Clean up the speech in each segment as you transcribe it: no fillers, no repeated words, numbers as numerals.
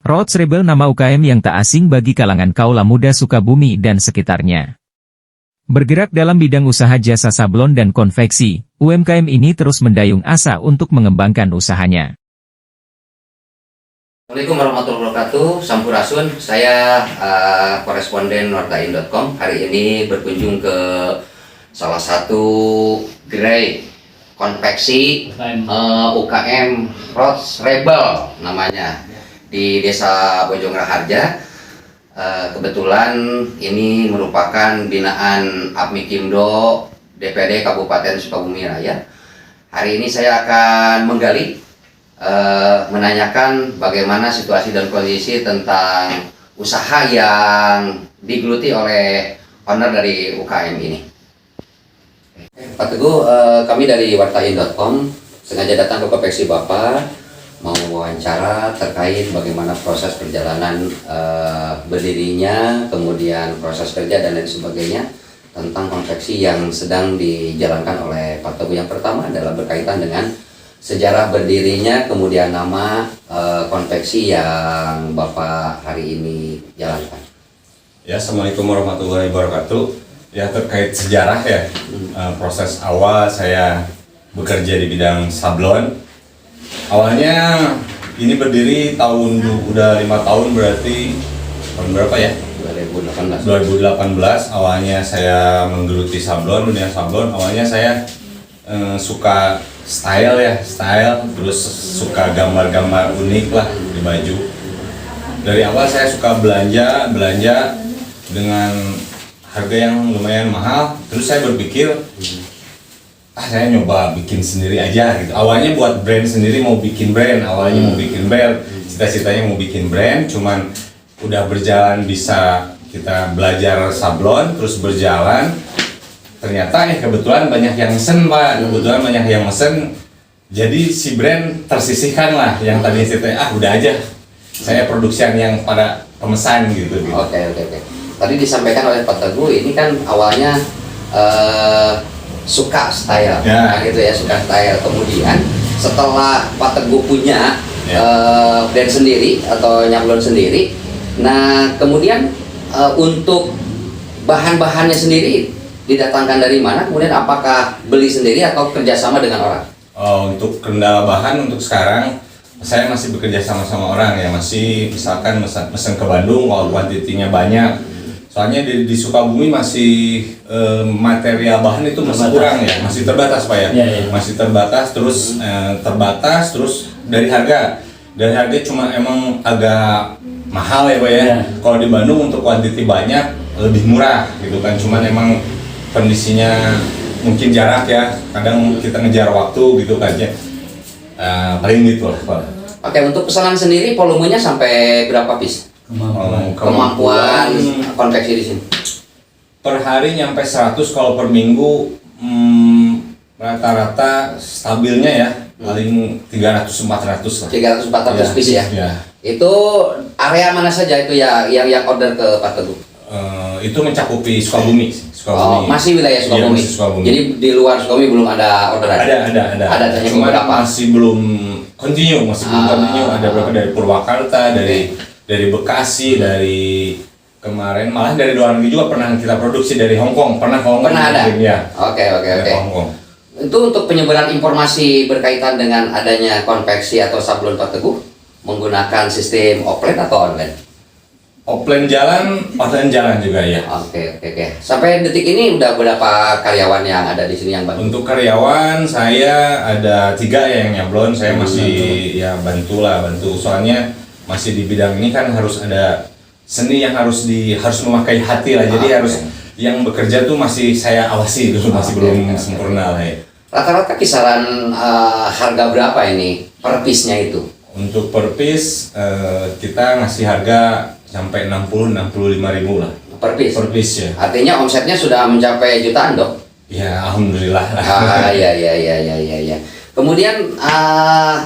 Rhodes Rebel nama UKM yang tak asing bagi kalangan kaula muda Sukabumi dan sekitarnya. Bergerak dalam bidang usaha jasa sablon dan konveksi, UMKM ini terus mendayung asa untuk mengembangkan usahanya. Assalamualaikum warahmatullahi wabarakatuh, Sampurasun. Saya koresponden wartain.com. Hari ini berkunjung ke salah satu gerai konveksi UKM Rhodes Rebel namanya di Desa Bojong Raharja. Kebetulan ini merupakan binaan Apmikimdo DPD Kabupaten Sukabumi Raya. Hari ini saya akan menggali, menanyakan bagaimana situasi dan kondisi tentang usaha yang digeluti oleh owner dari UKM ini. Pak Teguh, kami dari wartain.com sengaja datang ke konveksi Bapak mau wawancara terkait bagaimana proses perjalanan berdirinya, kemudian proses kerja dan lain sebagainya tentang konveksi yang sedang dijalankan oleh Pak Teguh. Yang pertama adalah berkaitan dengan sejarah berdirinya, kemudian nama konveksi yang Bapak hari ini jalankan. Ya, Assalamualaikum warahmatullahi wabarakatuh. Ya, terkait sejarah ya, proses awal saya bekerja di bidang sablon. Awalnya ini berdiri udah 5 tahun, berarti tahun berapa ya? 2018 awalnya saya menggeluti sablon, dunia sablon. Awalnya saya suka style, terus suka gambar-gambar unik lah di baju. Dari awal saya suka belanja dengan harga yang lumayan mahal. Terus saya berpikir, saya nyoba bikin sendiri aja gitu. Awalnya buat brand sendiri, mau bikin brand. Cita-citanya mau bikin brand, cuman udah berjalan, bisa kita belajar sablon, terus berjalan. Ternyata kebetulan banyak yang mesen, Pak. Jadi si brand tersisihkan lah. Yang tadinya saya udah aja, saya produksian yang pada pemesan gitu. Oke. Tadi disampaikan oleh Pak Teguh, ini kan awalnya suka style, suka style. Kemudian setelah Pak Teguh punya brand sendiri atau nyablon sendiri, nah kemudian untuk bahan-bahannya sendiri didatangkan dari mana? Kemudian apakah beli sendiri atau kerjasama dengan orang? Untuk kendala bahan untuk sekarang saya masih bekerja sama orang ya, masih misalkan mesen ke Bandung kalau kuantitinya banyak. Soalnya di Sukabumi masih material bahan itu masih kurang ya, masih terbatas Pak ya. Masih terbatas, terus dari harga cuma emang agak mahal ya Pak ya. Kalau di Bandung untuk kuantiti banyak lebih murah gitu kan, cuman emang kondisinya mungkin jarak ya, kadang kita ngejar waktu gitu kan ya. Paling gitu lah Pak. Oke, untuk pesanan sendiri volumenya sampai berapa piece? Kemampuan konveksi di sini per hari nyampe 100, kalau per minggu rata-rata stabilnya ya paling 300-400 lah. 300-400 piece ya. Itu area mana saja itu ya yang order ke Pak Teguh? Itu mencakupi Sukabumi. Masih wilayah Sukabumi. Iya, Sukabumi. Jadi di luar Sukabumi belum ada orderan? Ada cuma masih belum continue. Ada berapa dari Purwakarta, dari Bekasi, dari kemarin malah dari luar negeri juga pernah kita produksi, dari Hong Kong pernah ada ya. Oke. Itu untuk penyebaran informasi berkaitan dengan adanya konveksi atau sablon Pak Teguh menggunakan sistem offline atau online? Offline jalan juga ya. Oke. Sampai detik ini udah berapa karyawan yang ada di sini yang bantu? Untuk karyawan saya ada 3 yang nyablon, saya masih bantu. Soalnya masih di bidang ini kan harus ada seni yang harus memakai hati lah. Jadi harus yang bekerja tuh masih saya awasi dulu, masih belum sempurna lah ya. Rata-rata kisaran harga berapa ini per piece-nya itu? Untuk per piece kita ngasih harga sampai 60-65 ribu lah. Per piece ya. Artinya omsetnya sudah mencapai jutaan dong? Ya, alhamdulillah. Iya. Kemudian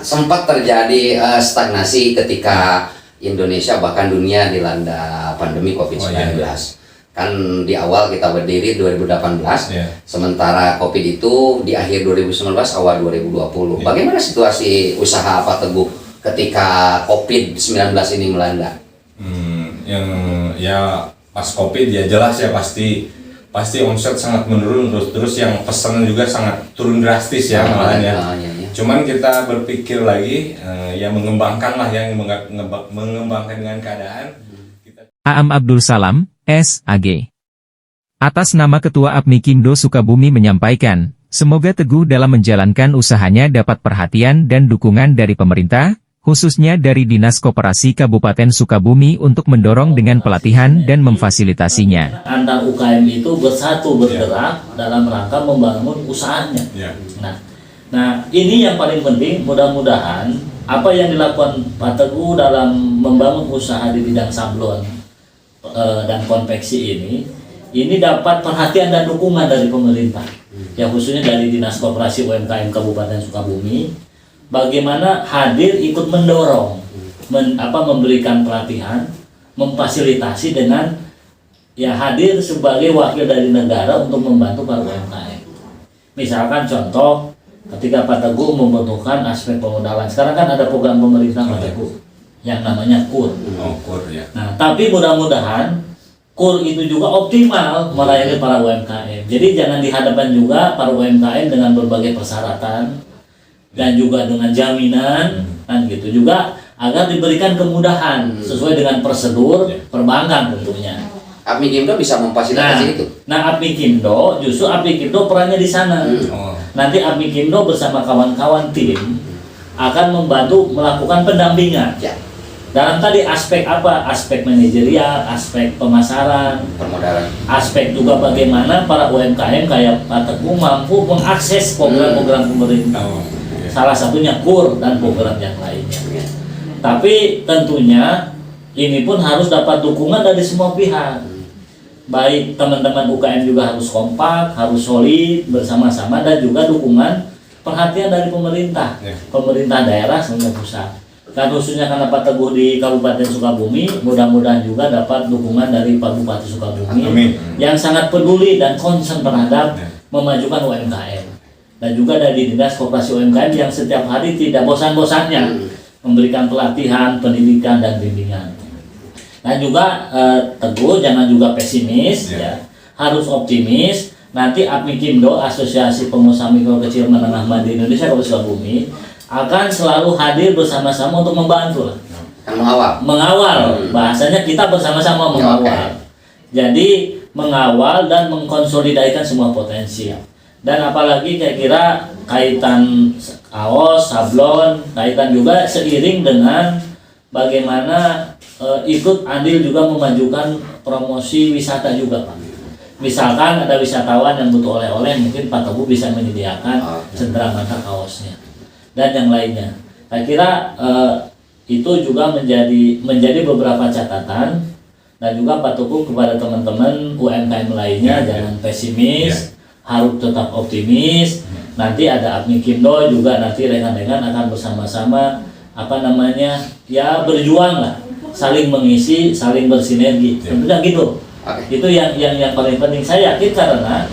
sempat terjadi stagnasi ketika Indonesia bahkan dunia dilanda pandemi COVID-19. Kan di awal kita berdiri 2018, sementara COVID itu di akhir 2019 awal 2020. Bagaimana situasi usaha Pak Teguh ketika COVID-19 ini melanda? Yang ya pas COVID ya jelas ya pasti omset sangat menurun, terus yang pesanan juga sangat turun drastis ya malahan ya. Cuman kita berpikir lagi ya mengembangkan lah, yang mengembangkan dengan keadaan. Aam Abdul Salam, S.Ag. Atas nama Ketua APMI-Kimdo Sukabumi menyampaikan, semoga Teguh dalam menjalankan usahanya dapat perhatian dan dukungan dari pemerintah, khususnya dari Dinas Koperasi Kabupaten Sukabumi untuk mendorong dengan pelatihan dan memfasilitasinya. Antar UKM itu bersatu bergerak dalam rangka membangun usahanya. Nah, ini yang paling penting, mudah-mudahan apa yang dilakukan Pak Teguh dalam membangun usaha di bidang sablon dan konveksi ini dapat perhatian dan dukungan dari pemerintah, ya khususnya dari Dinas Koperasi UMKM Kabupaten Sukabumi, bagaimana hadir ikut mendorong, memberikan pelatihan, memfasilitasi dengan ya hadir sebagai wakil dari negara untuk membantu para UMKM. Misalkan contoh, ketika Pak Teguh membutuhkan aspek pemodalan, sekarang kan ada program pemerintah Pak Teguh yang namanya KUR. KUR ya. Nah, tapi mudah-mudahan KUR itu juga optimal melayani para UMKM. Jadi jangan dihadapkan juga para UMKM dengan berbagai persyaratan dan juga dengan jaminan, kan gitu juga, agar diberikan kemudahan sesuai dengan prosedur perbankan tentunya. APMI-Kimdo bisa memfasilitasi itu. Nah, APMI-Kimdo justru APMI-Kimdo perannya di sana. Nanti APMI-Kimdo bersama kawan-kawan tim akan membantu melakukan pendampingan. Dalam tadi aspek apa? Aspek manajerial, aspek pemasaran, permodalan, aspek juga bagaimana para UMKM kayak Pak Teguh mampu mengakses program-program pemerintah. Salah satunya KUR dan program yang lainnya. Tapi tentunya ini pun harus dapat dukungan dari semua pihak. Baik teman-teman UKM juga harus kompak, harus solid bersama-sama, dan juga dukungan perhatian dari pemerintah, pemerintah daerah sampai pusat. Dan khususnya karena Pak Teguh di Kabupaten Sukabumi, mudah-mudahan juga dapat dukungan dari Pak Bupati Sukabumi yang sangat peduli dan concern terhadap memajukan UMKM. Dan juga dari Dinas Koperasi UMKM yang setiap hari tidak bosan-bosannya memberikan pelatihan, pendidikan, dan bimbingan. Dan juga Teguh jangan juga pesimis, ya, harus optimis. Nanti APMI-Kimdo, Asosiasi Pengusaha Mikro Kecil Menengah di Indonesia Kabupaten Sukabumi, akan selalu hadir bersama-sama untuk membantu, mengawal. Bahasanya kita bersama-sama mengawal. Jadi mengawal dan mengkonsolidasikan semua potensi. Dan apalagi kira-kira kaitan kaos, sablon, kaitan juga seiring dengan bagaimana ikut andil juga memajukan promosi wisata juga, Pak. Misalkan ada wisatawan yang butuh oleh-oleh, mungkin Pak Teguh bisa menyediakan cenderamata kaosnya dan yang lainnya. Saya kira itu juga menjadi beberapa catatan, dan juga Pak Teguh kepada teman-teman UMKM lainnya, jangan pesimis, harus tetap optimis. Nanti ada APMI-Kimdo juga, nanti rekan-rekan akan bersama-sama berjuang lah, saling mengisi, saling bersinergi. Tentunya gitu. Itu yang paling penting. Saya yakin karena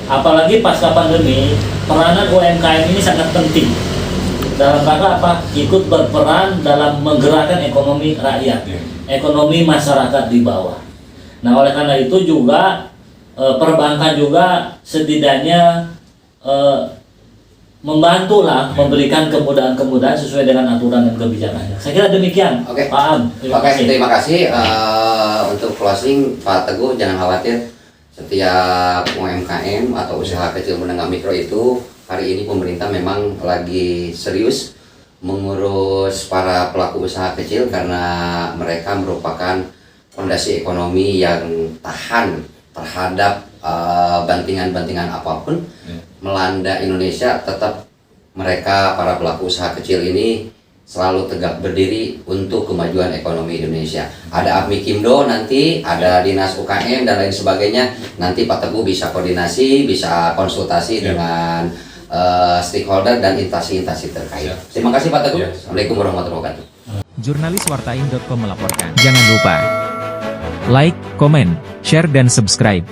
apalagi pasca pandemi, peranan UMKM ini sangat penting dalam rangka apa? Ikut berperan dalam menggerakkan ekonomi rakyat, ekonomi masyarakat di bawah. Nah, oleh karena itu juga perbankan juga setidaknya membantulah, memberikan kemudahan-kemudahan sesuai dengan aturan dan kebijakannya. Saya kira demikian. Pak Am. Terima kasih. Untuk closing, Pak Teguh jangan khawatir, setiap UMKM atau usaha kecil menengah mikro itu hari ini pemerintah memang lagi serius mengurus para pelaku usaha kecil, karena mereka merupakan fondasi ekonomi yang tahan terhadap bantingan-bantingan apapun melanda Indonesia. Tetap mereka, para pelaku usaha kecil ini, selalu tegak berdiri untuk kemajuan ekonomi Indonesia. Ada APMI-Kimdo, nanti ada Dinas UKM dan lain sebagainya. Nanti Pak Teguh bisa koordinasi, bisa konsultasi dengan stakeholder dan instansi-instansi terkait. Terima kasih Pak Teguh. Assalamualaikum warahmatullahi wabarakatuh. Jurnaliswartain.com melaporkan. Jangan lupa like, komen, share, dan subscribe.